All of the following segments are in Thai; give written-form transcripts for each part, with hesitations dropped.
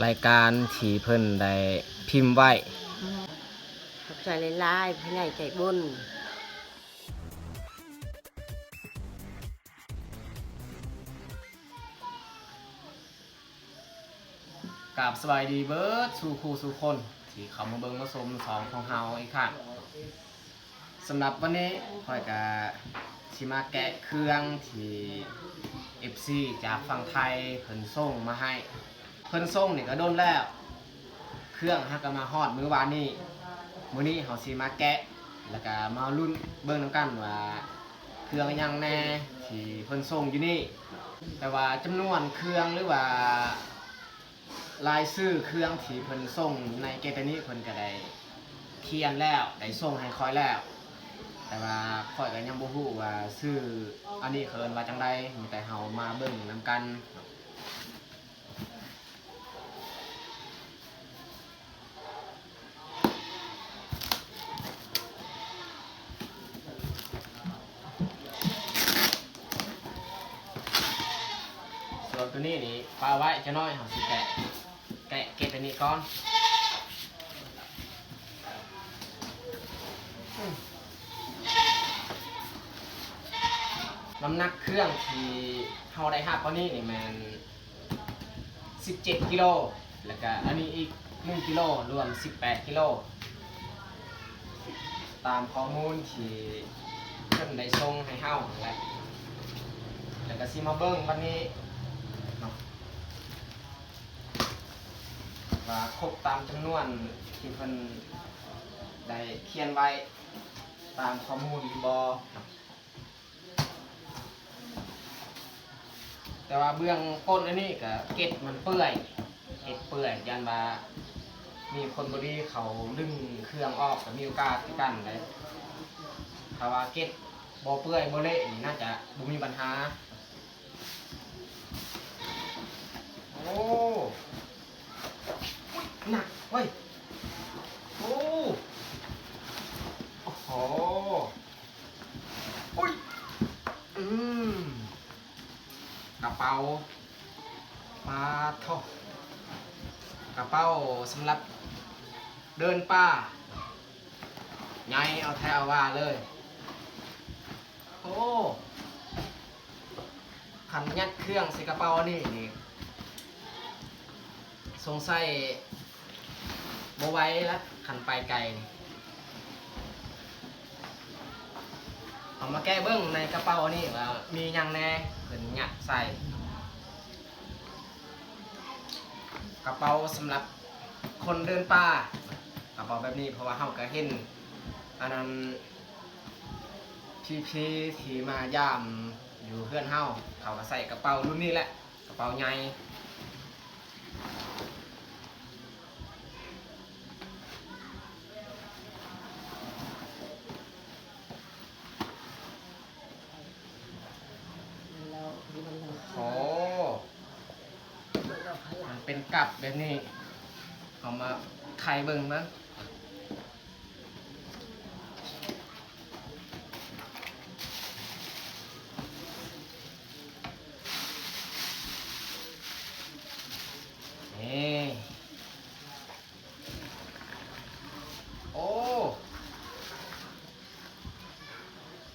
รายการที่เพิ่นได้พิมพ์ไว้ขอบใจหลายๆผู้ใหญ่ใจบุญกราบสบายดีเบิร์ดสู่ครูสู่คนที่เขามาเบิ่งมาชมสองของเฮาอีกครั้งสำหรับวันนี้ค่อยกะสิมาแกะเครื่องที่ FC จากฝั่งไทยเพิ่นส่งมาให้เพิ่นส่งนี่ก็โดนแล้วเครื่องฮักก็มาฮอดมื้อวานนี้มื้อนี้เฮาสิมาแกะแล้วก็มาลุ้นเบิ่งนำกันว่าเครื่องอิหยังแน่ที่เพิ่นส่งอยู่นี่แต่ว่าจำนวนเครื่องหรือว่ารายชื่อเครื่องที่เพิ่นส่งในเกตนี้เพิ่นก็ได้เขียนแล้วได้ส่งให้ค่อยแล้วแต่ว่าค่อยก็ยังบ่ฮู้ว่าชื่ออันนี้เคินว่าจังไดมีแต่เฮามาเบิ่งนำกันส่วนตัวนี้นี่ปาไว้จะน้อยเฮาสิแกะเกตนี้ก่อนน้ำหนักเครื่องที่เฮาได้รับตอนนี้นี่มัน17 กิโลแล้วก็อันนี้อีก1 กิโลรวม18 กิโลตามข้อมูลที่เพิ่นได้ส่งให้เฮาแล้วก็สิมาเบิ่งวันนี้เนาะว่าครบตามจำนวนที่เพิ่นได้เขียนไว้ตามข้อมูลหรือบ่แต่ว่าเบื้องก้นอันนี้ก็เกล็ดมันเปื่อยยันว่ามีคนบริเขาดึงเครื่องออกก็มีโอกาสที่กันเลยถ้าว่าเกล็ดบ่เปื่อยบ่เละนี่น่าจะบ่มีปัญหาโอ้หนักเว้ยโอ้โหอุ้ยกระเป๋าปลาทองกระเป๋าสำหรับเดินป่าไงเอาแถวว่าเลยโอ้ขันยัดเครื่องใส่กระเป๋านี่สงสัยบ่ไหว้แล้วขันไปไกลนี่เอามาแก้เบิ้งในกระเป๋านี่ว่ามียังแน่เพิ่นยัดใส่กระเป๋าสำหรับคนเดินป่ากระเป๋าแบบนี้เพราะว่าเฮาก็เห็นอันนั้นพี่ที่มายามอยู่เพื่อนเฮาเขาก็ใส่กระเป๋ารุ่นนี้แหละกระเป๋าใหญ่โอ้มันเป็นกับแบบนี้เอามาไขเบิ่งมั้งนี่โอ้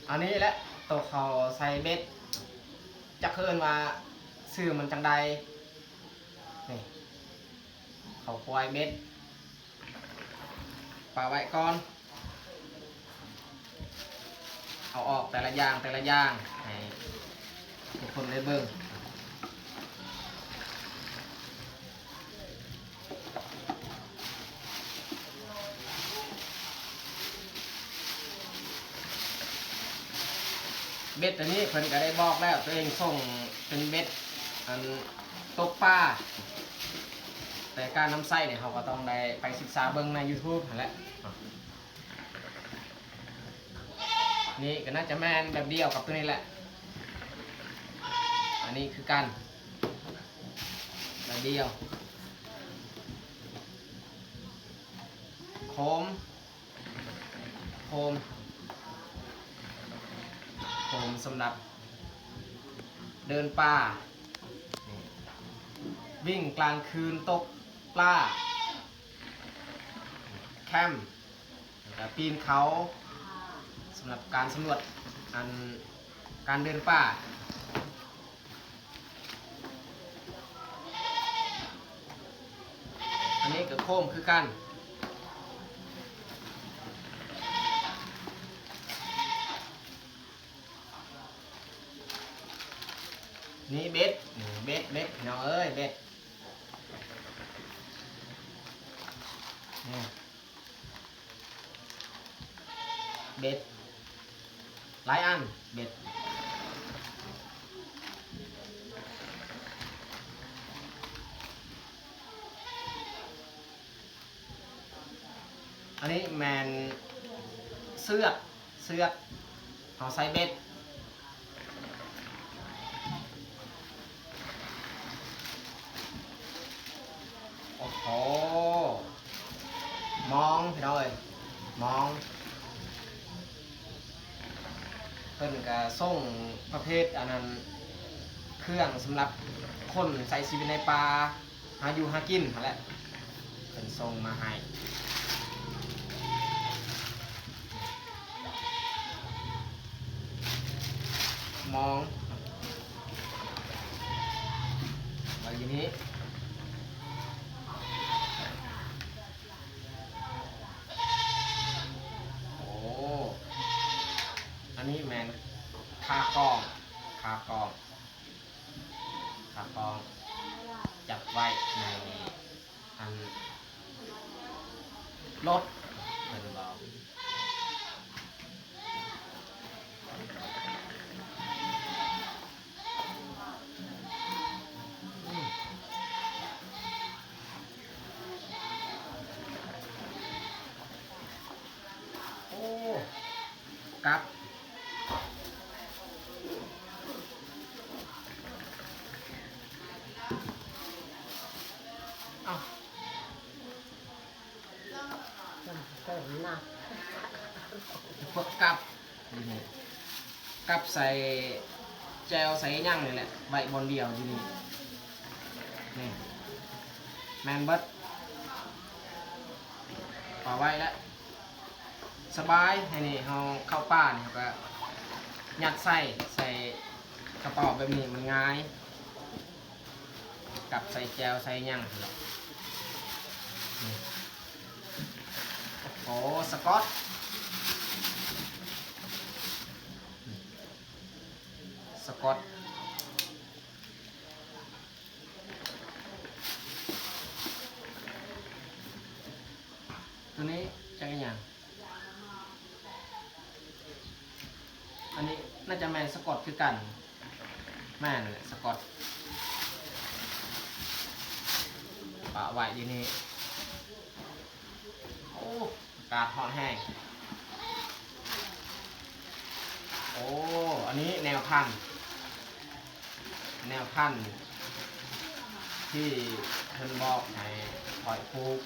อันนี้แหละตัวเขาใส่เบ็ดจะเคินว่าซื้อมันจังใดนี่เขาควายเบ็ดปาไว้ก่อนเอาออกแต่ละอย่างให้ทุกคนได้เบิ่งเบ็ดอันนี้เพิ่นก็ได้บอกแล้วตัวเองส่งเป็นเบ็ดอันตกปลาแต่การน้ำไส้เนี่ยเขาก็ต้องได้ไปศึกษาเบิ่งใน YouTube นั่นแหละนี่ก็น่าจะแม่นแบบเดียวกับตัวนี้แหละอันนี้คือกันแบบเดียวโคมสำหรับเดินป่าวิ่งกลางคืนตก ปลาแคมป์แล้วก็ปีนเขาสำหรับการสำรวจการเดินป่าอันนี้ก็โค้งคือกันนี่เบ็ดพี่น้องเอ้ยเบ็ดนี่เบ็ดหลายอันเบ็ดอันนี้แมนเสือกเอาใส่เบ็ดโอ้โหมองพี่น้องเอ้ยมองเพิ่นก็ส่งประเภทอันนั้นเครื่องสำหรับคนใส่ชีวิตในป่าหาอยู่หากินนั่นแหละเพิ่นส่งมาให้มองไว้อย่างนี้โอ้อันนี้แมนคากองจับไว้ในอันรถเพิ่นบอกโอ้กับ เอา เติมหนัก พวกกับใส่แจวใส่ย่างนี่แหละใบบอลเดียวอยู่นี่นี่แมนเบิร์ดป่าไว้แล้วสบายให้นี่เราเข้าป่านี่เราก็ยัดใส่กระเป๋าแบบนี้มันง่ายกับใส่แจวใส่ย่างนี่แหละนี่โอ้โหสกอตตัวนี้จะเป็นอย่างอันนี้น่าจะแมนสกอตคือกันแม่นแหละสกอตปะไว้ดีนี่โอ้อากาศร้อนแห้งโอ้อันนี้แนวพันธุ์ที่เพิ่นบอกให้ปล่อยปลูก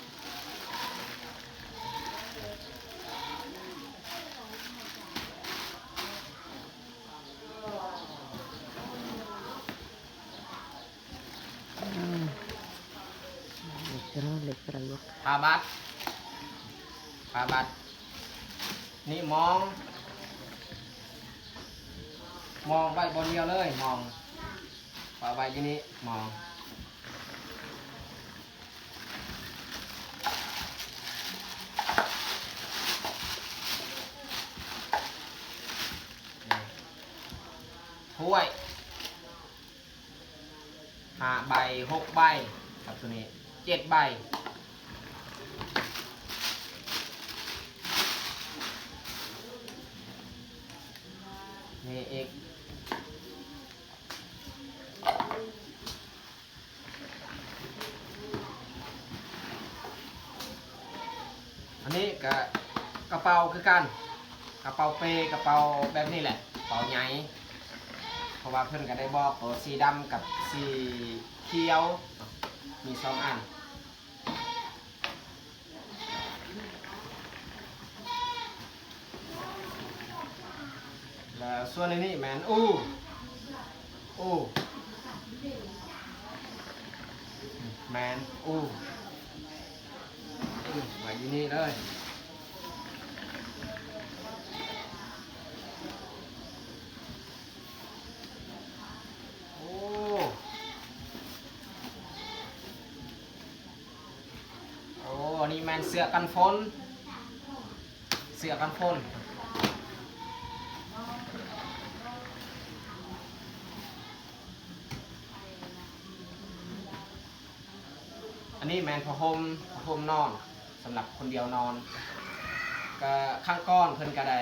เล็กประยุกต์ พาบัตนี่มองไว้บนเดียวเลยมองปะไว้ที่นี้มองถ้วย5 ใบ 6 ใบครับตัวนี้7 ใบนี่อีกอันนี้กระเป๋าคือกันกระเป๋าเปกระเป๋าแบบนี้แหละกระเป๋าใหญ่เพราะว่าเพื่อนก็ได้บอกตัวสีดำกับสีเขียวมี2 อันแล้วส่วนในนี้แมนแมน ไว้อยู่นี่เลย โอ้โอ้นี่แมนเสือกันฝนเสือกันฝนอันนี้แมนผ้าห่มนอนสำหรับคนเดียวนอนก็ข้างก้อนเพิ่นก็ได้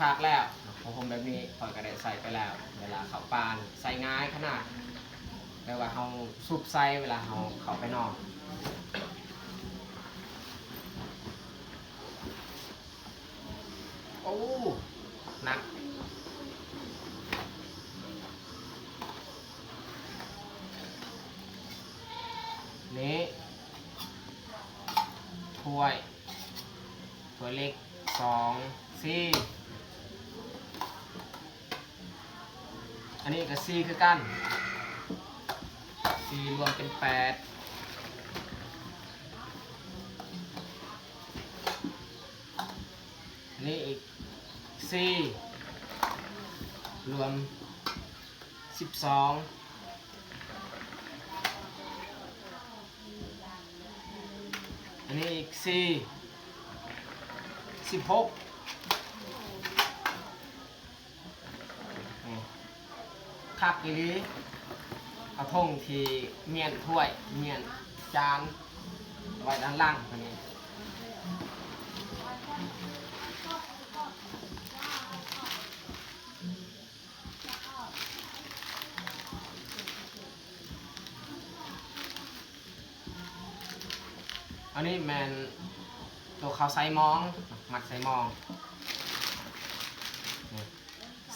ฝากแล้วผ้าห่มแบบนี้เพิ่นก็ได้ใส่ไปแล้ว เวลาเข้าป่านใส่ง่ายขนาดแปลว่าเฮาซุบใส่เวลาเฮาเข้าไปนอนโอ้หนักนี้ถ้วยเล็ก2 4อันนี้ก็4คือกัน4รวมเป็น8อันนี้อีก4รวม12อันนี้อีก16คักอีหลีเอาทงที่เมียนถ้วยเมียนจานไว้ด้านล่างตรงนี้อันนี้แมนตัวเขาใส่มองมัดใส่มอง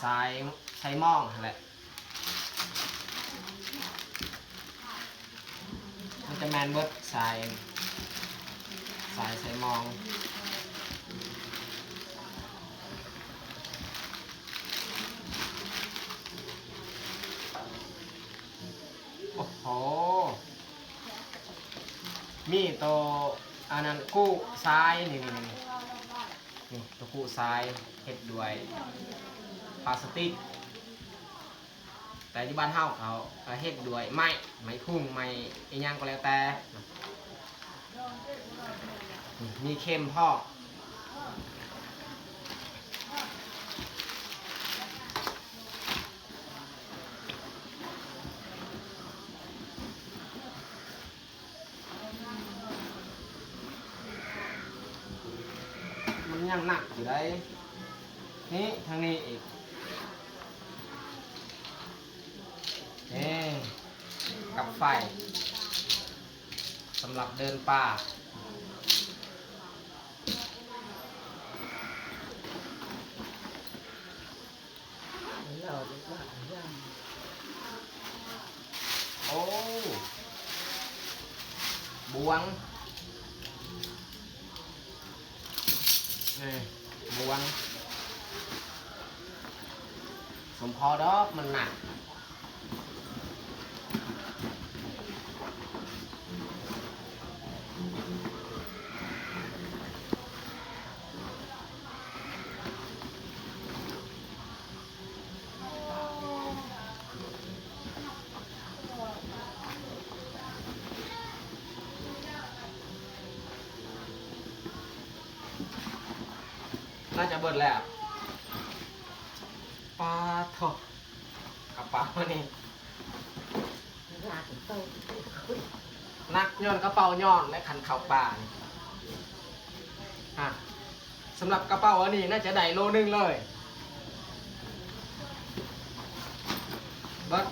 ใส่มองแหละมันจะแมนเบิร์ดใส่มองโอ้โหมีตัวอันนั้นกู้ทรายนี่ตัวกู้ทรายเฮ็ดด้วยพลาสติกแต่ที่บ้านเฮาเขาเฮ็ดด้วยไม้พุ่งไม้อีหยังก็แล้วแต่มีเค็มพ่อมันยังหนักอยู่ได้นี่ทางนี้อีกกับไฟสำหรับเดินป่าโอ้บวงบวงสมพอดอกมันหนักน่าจะเบิดแล้วปลาทอดกระเป๋านี่นักย้อนกระเป๋าย้อนและขันเข่าป่าสำหรับกระเป๋าอันนี้น่าจะได้โลนึงเลยเบิด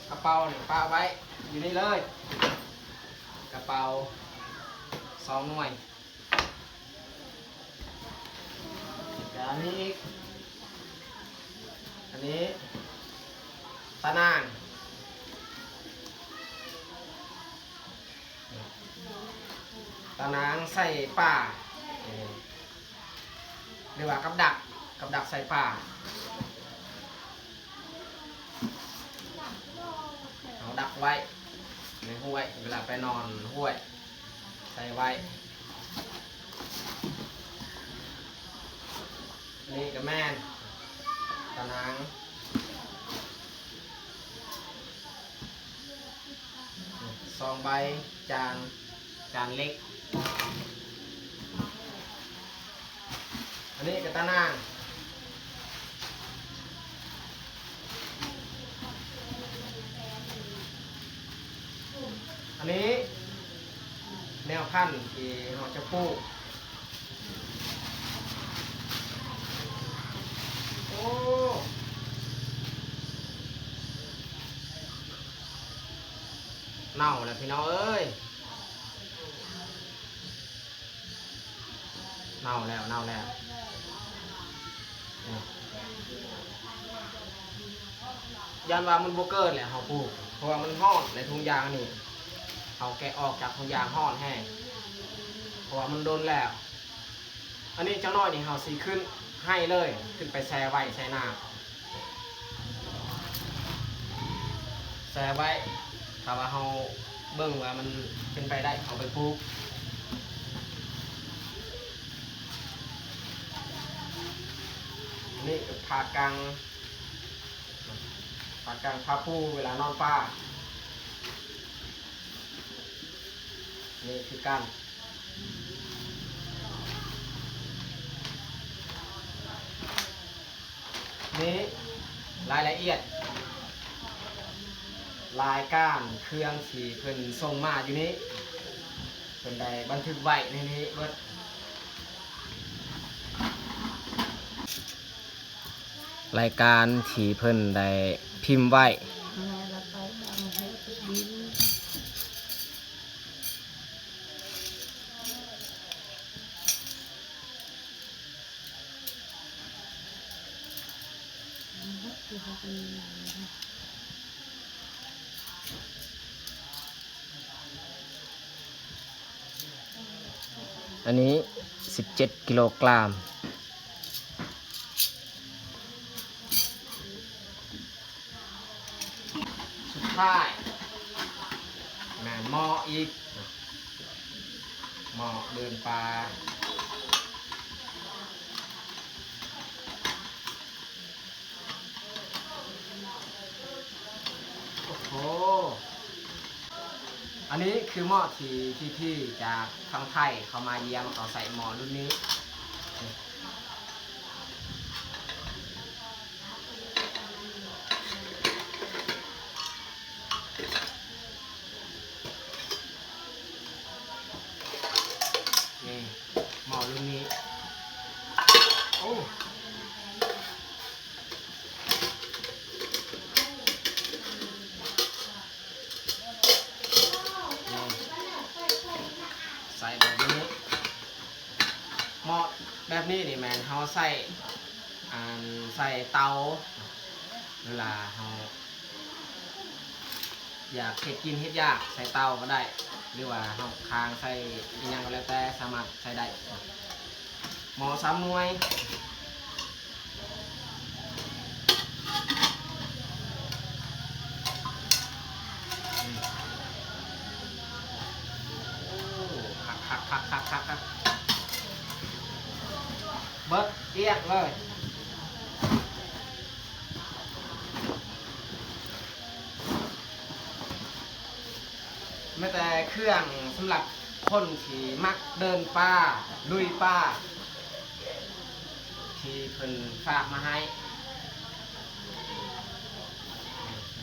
กระเป๋านี่ปาไว้อยู่นี่เลยกระเป๋า2 หน่วยอันนี้อีกอันนี้ตะนางใส่ป่าหรือว่ากับดักใส่ป่าเอาดักไว้ในหู ห้วยเวลาไปนอนห้วยใส่ไว้นี่ก็แม่นตะนังซองใบจานเล็กอันนี้ก็ตะนางอันนี้แนวพันธุ์ที่เราจะปลูกโอ้เน่าแล้วพี่น้องเอ้ยเน่าแล้วยันว่ามันโบเกินแหละเขาปลูกเพราะว่ามันห่อนในทุ่งยางนี่เขาแกะออกจากทุ่งยางห่อนแห้งเพราะว่ามันโดนแล้วอันนี้เจ้าน้อยนี่เขาสีขึ้นให้เลยขึ้นไปแช่ไว้แช่น้ำแช่ไว้ถ้าว่าเขาเบิ่งว่ามันเป็นไปได้เอาไปปลูกนี่ผากังผาปูเวลานอนป้านี่คือกันนี่รายละเอียดรายการเครื่องที่เพิ่นส่งมาอยู่นี้เพิ่นได้บันทึกไว้ในนี้เบิดรายการที่เพิ่นได้พิมพ์ไว้อันนี้17กิโลกรัมสุดท้ายแม่หม้ออีกหม้อเดินปลาโอ้โหอันนี้คือหม้อที่พี่จากทางไทยเขามาเยี่ยมเขาใส่หม้อรุ่นนี้นี่หม้อรุ่นนี้โอ้ใส่แบบนี้หม้อแบบนี้นี่แมนเขาใส่เตาเวลาเขาอยากเฮ็ดกินเฮ็ดยากใส่เตาก็ได้หรือว่าเขาคางใส่อีกอย่างก็แล้วแต่สามารถใส่ได้หม้อ3 หน่วยคักเบิดเอียงเลยแม้แต่เครื่องสำหรับคนที่มักเดินป่าลุยป่าที่เพิ่นฝากมาให้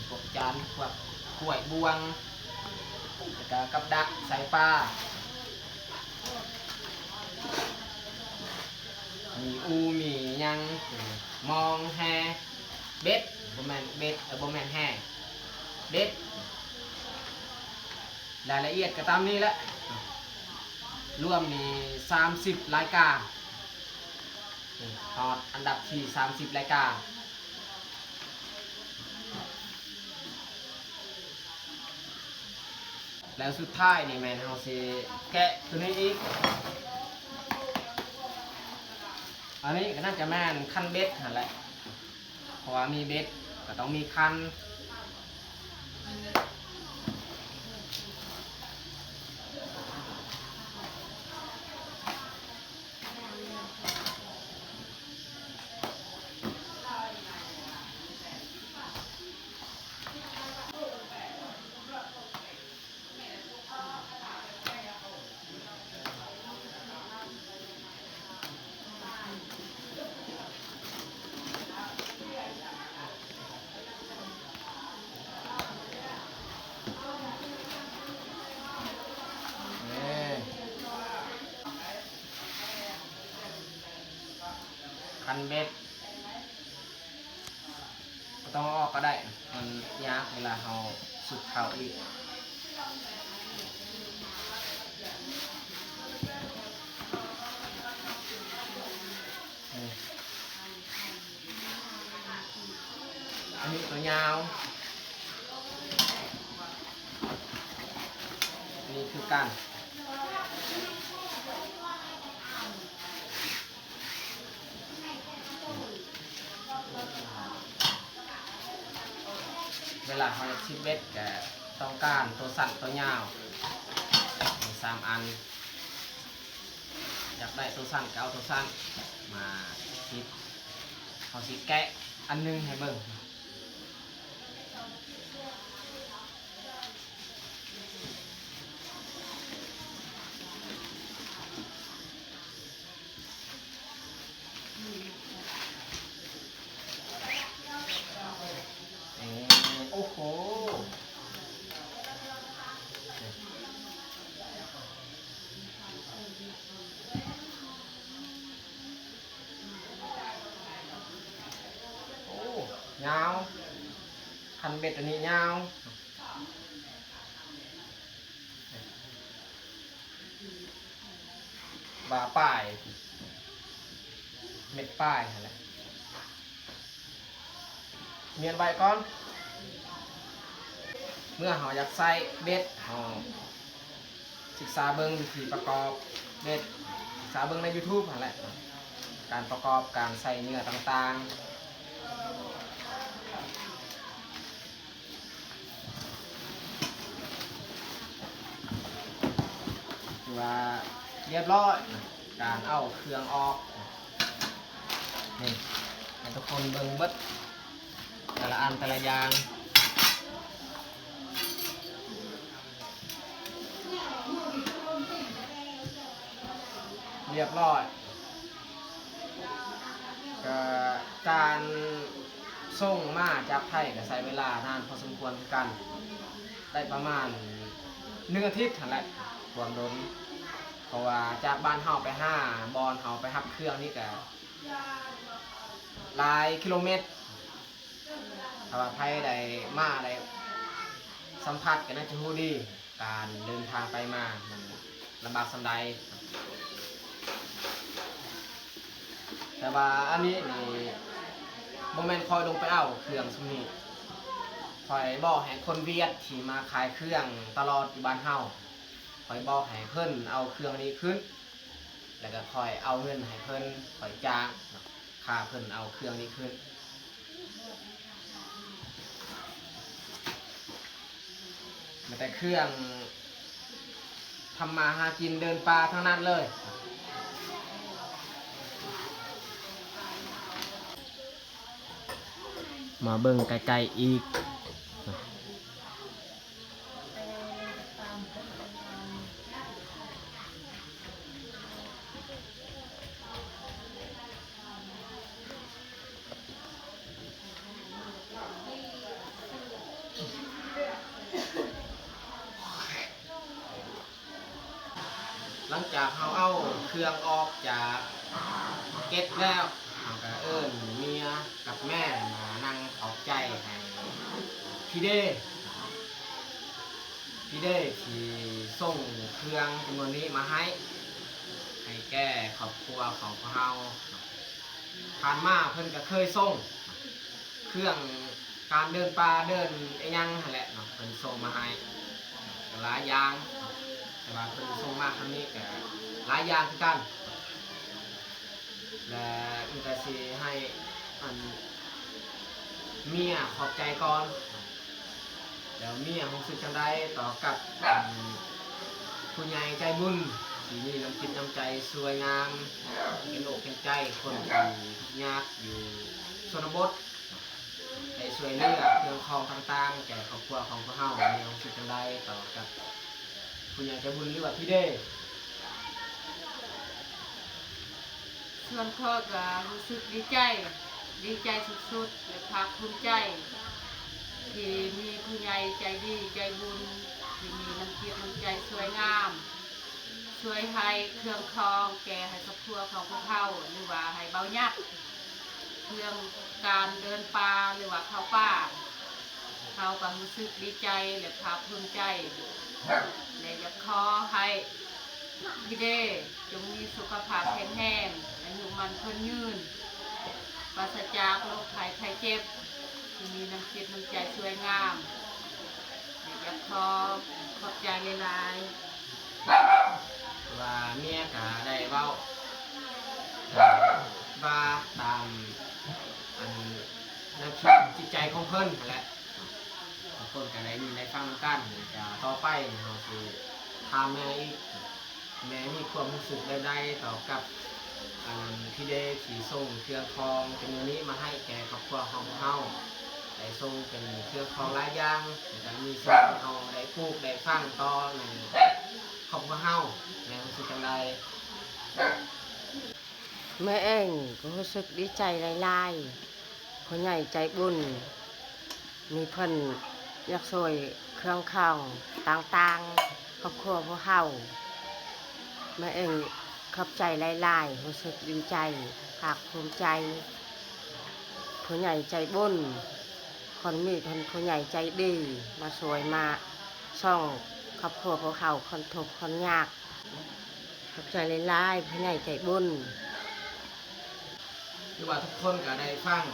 พวกจานพวกถ้วยบวงแล้วก็กับดักใส่ปลามีมียังมองแฮเบ็ดบ่แม่นเบ็ดบ่แม่นแฮเบ็ดรายละเอียดก็ตามนี้แหละรวมมี30รายการฮอดอันดับที่30รายการแล้วสุดท้ายนี่แม่นเฮาสิแกะตัวนี้อีกอันนี้ก็น่าจะแม่นคันเบ็ดนั่นแหละเพราะว่ามีเบ็ดก็ต้องมีคัน นเบ็ดก็ต้องเอาออกก็ได้มันยากเวลาเราสุดเข่าอีกอันนี้ตัวยาวนี่คือกันเวลาเราชิดเบ็ดก็ต้องการตัวสั้นตัวยาวมี3 อันอยากได้ตัวสั้นก็เอาตัวสั้นมาชิดเขาชิดแกะอันนึงให้เบิ่งโอ้โหยาวคันเบ็ดอันนี้ยาวบ่าป้ายเม็ดป้ายอะไรเมียนไว้ก่อนเมื่อเราอยากใส่เบ็ดเราศึกษาเบิ่งวิธีประกอบเบ็ดศึกษาเบิ่งใน YouTube อะไรการประกอบการใส่เนื้อต่างๆว่าเรียบร้อยการเอาเครื่องออกนี่ให้ทุกคนเบิ่งเบิดแต่ละอันแต่ละอย่างเรียบร้อยการส่งมาจากไทยก็ใช้เวลานานพอสมควรกันได้ประมาณ1 อาทิตย์นั่นแหละความโดนเพราะว่าจากบ้านเฮาไปบอนเฮาไปฮับเครื่องนี่ก็หลายกิโลเมตรถ้าว่าไผได้มาได้สัมผัสก็น่าจะรู้ดีการเดินทางไปมามันลำบากสันใดแต่ว่าอันนี้นี่โมเมนต์คอยลงไปเอาเครื่องสมีคอยบอกให้คนเวียดที่มาขายเครื่องตลอดอยู่บ้านเฮาคอยบอกให้เพิ่นเอาเครื่องนี้ขึ้นแล้วก็คอยเอาเงินให้เพิ่นคอยจ้างค่าเพิ่นเอาเครื่องนี้ขึ้นแต่เครื่องทำมาหากินเดินป่าทั้งนั้นเลยมาเบิ่งไกลๆอีกหลังจากเราเอาเครื่องออกจากเก็ตแล้วเราก็เอิ้นเมียกับแม่มานั่งขอบใจให้พี่เด้ที่ส่งเครื่องจำนวนนี้มาให้แก้ครอบครัวของพวกเราผ่านมาเพิ่นก็เคยส่งเครื่องการเดินป่าเดินไอ้ยังนั่นแหละเนาะเพิ่นส่งมาให้หลายอย่างแต่ว่าเพิ่นส่งมาครั้งนี้ก็หลายอย่างคือกันและอินเตอร์ซีให้เมียขอบใจก่อนแล้วเมียรู้สึกจังไดต่อกับผู้ใหญ่ใจบุญที่มีน้ำจิตน้ำใจสวยงามเป็นอกเป็นใจคนที่ยากอยู่ชนบทได้ช่วยเหลือเครื่องคองต่างๆแก่ครอบครัวของพวกเรามีรู้สึกจังไดต่อกับผู้ใหญ่ใจบุญหรือว่าพี่เด้ส่วนพ่อก็รู้สึกดีใจสุดๆและภาคภูมิใจที่มีผู้ใหญ่ใจดีใจบุญที่มีน้ำจิตน้ำใจสวยงามช่วยให้เครื่องคองแก่ให้ครอบครัวของพวกเขาหรือว่าให้เบายัก เครื่องการเดินป่าหรือว่าเข้าป่าเขาก็รู้สึกดีใจและภาคภูมิใจและอยากขอให้พี่เด้จงมีสุขภาพแข็งแรงอายุมันเพิ่นยืนปราศจากโรคภัยไข้เจ็บที่มีน้ำจิตน้ำใจสวยงามและอยากขอบใจหลายๆ ว่าเมียก็ได้เว้าว่าตามอันแนวคิดจิตใจของเพิ่นนั่นแหละทุกคนก็ได้ยินได้ฟังนำกันจะต่อไปเราสิถามแม่อีกแม่มีความรู้สึกใดๆต่อกับอันที่ได้ที่ส่งเครื่องคองเป็นมื้อนี้มาให้แก่ครอบครัวของเฮาได้ส่งเป็นเครื่องคองหลายอย่างแล้วก็มีสิ่งที่เฮาได้ปลูกได้ฟังต่อในครอบครัวเฮาแม่รู้สึกจังได แม่เองก็รู้สึกดีใจหลายๆผู้ใหญ่ใจบุญมีเพิ่นอยากช่วยเครื่องข้าวต่างๆครอบครัวพวกเฮาแม่เองขอบใจหลายๆรู้สึกดีใจภาคภูมิใจผู้ใหญ่ใจบุญคนมีเพิ่นผู้ใหญ่ใจดีมาช่วยมาช่องครอบครัวพวกเฮาคนทุกข์คนยากขอบใจหลายๆผู้ใหญ่ใจบุญ หรือว่าทุกคนก็ได้ฟัง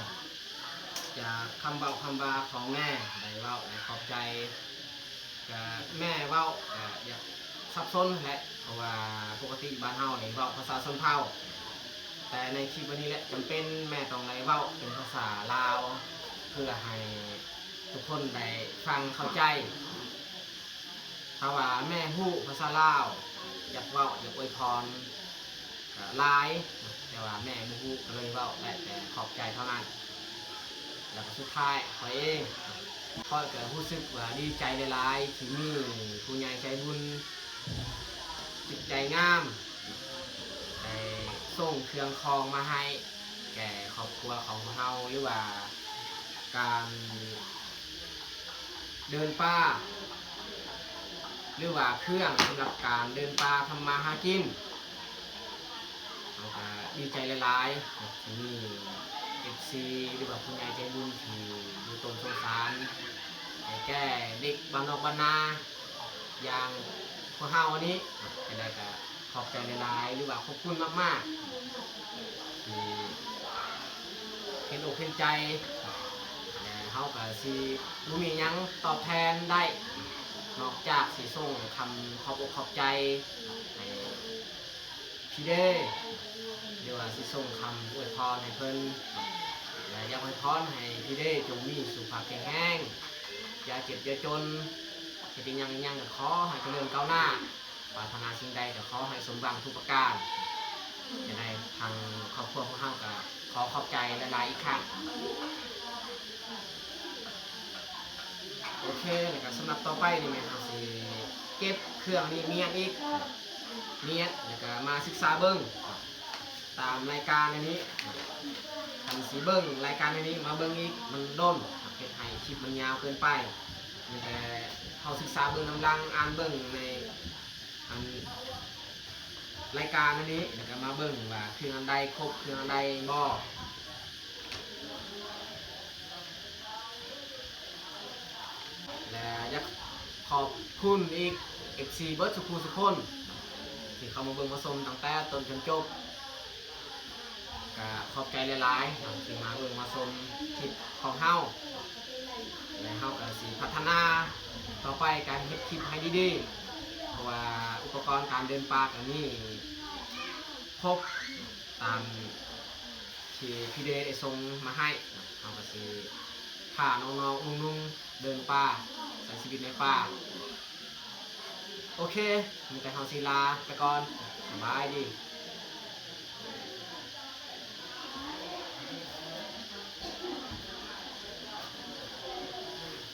จากคำเว้าคำวาของแม่ได้เว้าได้ขอบใจกับแม่เว้าก็อยากซับซ้อนแหละเพราะว่าปกติบ้านเฮาได้เว้าภาษาชนเผ่าแต่ในคลิปวันนี้แหละจำเป็นแม่ต้องได้เว้าเป็นภาษาลาวเพื่อให้ทุกคนได้ฟังเข้าใจถ้าว่าแม่ฮู้ภาษาลาวอยากเว้าอยากอวยพรก็หลายแต่ว่าแม่บ่ฮู้ก็เลยเว้าได้แต่ขอบใจเท่านั้นแล้วก็สุดท้ายข้อยเองข้อยก็รู้สึกว่าดีใจหลายๆที่มีผู้ใหญ่ใจบุญจิตใจงามได้ส่งเครื่องคองมาให้แก่ครอบครัวของเราหรือว่าการเดินป่าหรือว่าเครื่องสำหรับการเดินป่าทำมาหากินเราก็ดีใจหลายๆที่มีFC หรือว่าผู้ใหญ่ใจบุญที่ดูตนสงสารให้แก่เด็กบ้านนอกบ้านนาอย่างพวกเฮาวันนี้จะได้ก็ขอบใจหลายๆหรือว่าขอบคุณมากๆที่เห็นอกเห็นใจและเฮาก็สิบ่มีหยังตอบแทนได้นอกจากสิส่งคำขอบอกขอบใจให้พี่เด้หรือว่าสิส่งคำอวยพรให้เพิ่นและอยากอวยพรให้พี่เด้จงมีสุขภาพแข็งแรงอย่าเจ็บอย่าจนเฮ็ดอิหยังก็ขอให้เจริญก้าวหน้าปรารถนาสิ่งใดก็ขอให้สมหวังทุกประการจะได้ทางครอบครัวของเฮาก็ขอขอบใจหลายๆอีกครั้งโอเคแล้วก็สำหรับต่อไปนี่แม่นเฮาสิเก็บเครื่องนี้เมียนอีกเมียนแล้วก็มาศึกษาเบิ่งตามรายการอันนี้คันสิเบิ่งรายการอันนี้มาเบิ่งอีกมันโดนเฮ็ดให้คลิปมันยาวเกินไปมีแต่เฮาศึกษาเบิ่งนำลังอ่านเบิ่งในอันรายการอันนี้แล้วก็มาเบิ่งว่าเครื่องอันใดครบเครื่องอันใดบ่และอยากขอบคุณอีก FC เบิร์ดสุกคนที่เข้ามาเบิ่งมาชมตั้งแต่ต้นจนจบก็ขอบใจหลายๆที่มาเบิ่งมาชมคลิปของเฮาและเฮาก็สิพัฒนาต่อไปการเฮ็ดคลิปให้ดีๆเพราะว่าอุปกรณ์การเดินป่าอันนี้ครบตามที่พี่เดชได้ส่งมาให้เฮาก็สิพาน้องๆนุ่งๆเดินป่าใช้ชีวิตในป่าโอเคมีแต่เฮาศิลาไปก่อนสบายดี